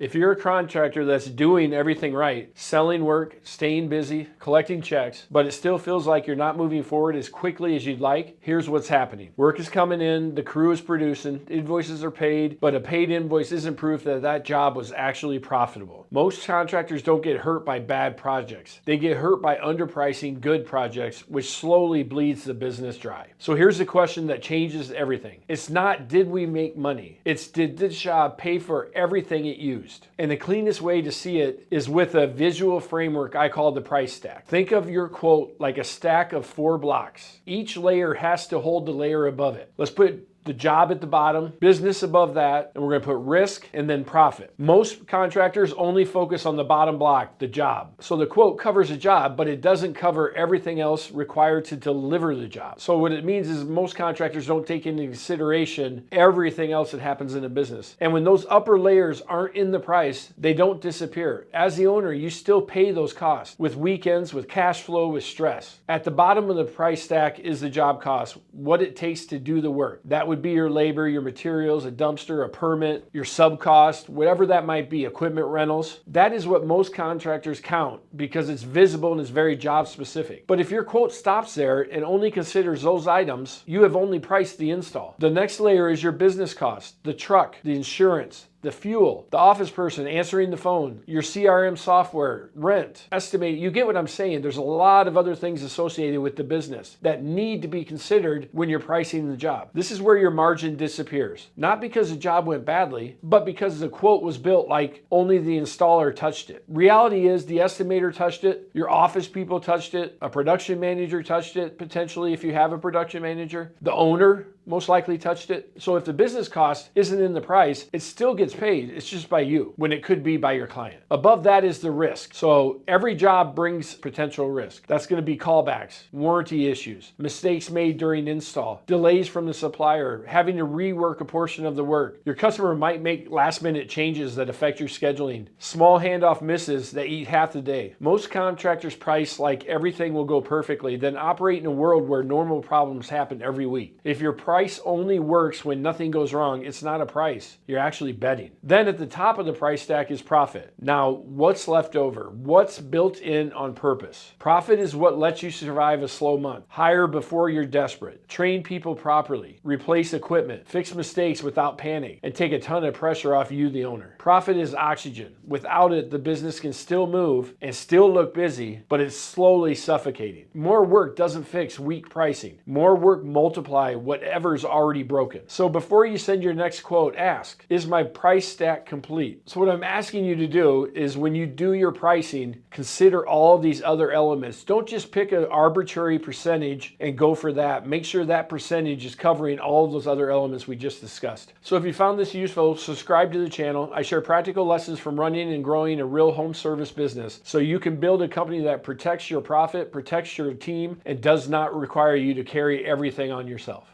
If you're a contractor that's doing everything right, selling work, staying busy, collecting checks, but it still feels like you're not moving forward as quickly as you'd like, here's what's happening. Work is coming in, the crew is producing, invoices are paid, but a paid invoice isn't proof that that job was actually profitable. Most contractors don't get hurt by bad projects. They get hurt by underpricing good projects, which slowly bleeds the business dry. So here's the question that changes everything. It's not, did we make money? It's, did this job pay for everything it used? And the cleanest way to see it is with a visual framework I call the price stack. Think of your quote like a stack of 4 blocks. Each layer has to hold the layer above it. Let's put the job at the bottom, business above that, and we're going to put risk and then profit. Most contractors only focus on the bottom block, the job. So the quote covers a job, but it doesn't cover everything else required to deliver the job. So what it means is most contractors don't take into consideration everything else that happens in a business. And when those upper layers aren't in the price, they don't disappear. As the owner, you still pay those costs with weekends, with cash flow, with stress. At the bottom of the price stack is the job cost, what it takes to do the work. That would be your labor, your materials, a dumpster, a permit, your sub cost, whatever that might be, equipment rentals. That is what most contractors count because it's visible and it's very job specific. But if your quote stops there and only considers those items, you have only priced the install. The next layer is your business cost, the truck, the insurance, the fuel, the office person answering the phone, your CRM software, rent, estimate. You get what I'm saying. There's a lot of other things associated with the business that need to be considered when you're pricing the job. This is where your margin disappears. Not because the job went badly, but because the quote was built like only the installer touched it. Reality is the estimator touched it, your office people touched it, a production manager touched it, potentially if you have a production manager, the owner most likely touched it. So if the business cost isn't in the price, it still gets paid. It's just by you when it could be by your client. Above that is the risk. So every job brings potential risk. That's going to be callbacks, warranty issues, mistakes made during install, delays from the supplier, having to rework a portion of the work. Your customer might make last minute changes that affect your scheduling, small handoff misses that eat half the day. Most contractors price like everything will go perfectly, then operate in a world where normal problems happen every week. If your price only works when nothing goes wrong, it's not a price. You're actually betting. Then at the top of the price stack is profit. Now, what's left over? What's built in on purpose? Profit is what lets you survive a slow month. Hire before you're desperate. Train people properly. Replace equipment. Fix mistakes without panic. And take a ton of pressure off you, the owner. Profit is oxygen. Without it, the business can still move and still look busy, but it's slowly suffocating. More work doesn't fix weak pricing. More work multiply whatever's already broken. So before you send your next quote, ask, is my price stack complete? So what I'm asking you to do is when you do your pricing, consider all of these other elements. Don't just pick an arbitrary percentage and go for that. Make sure that percentage is covering all of those other elements we just discussed. So if you found this useful, subscribe to the channel. I share practical lessons from running and growing a real home service business so you can build a company that protects your profit, protects your team, and does not require you to carry everything on yourself.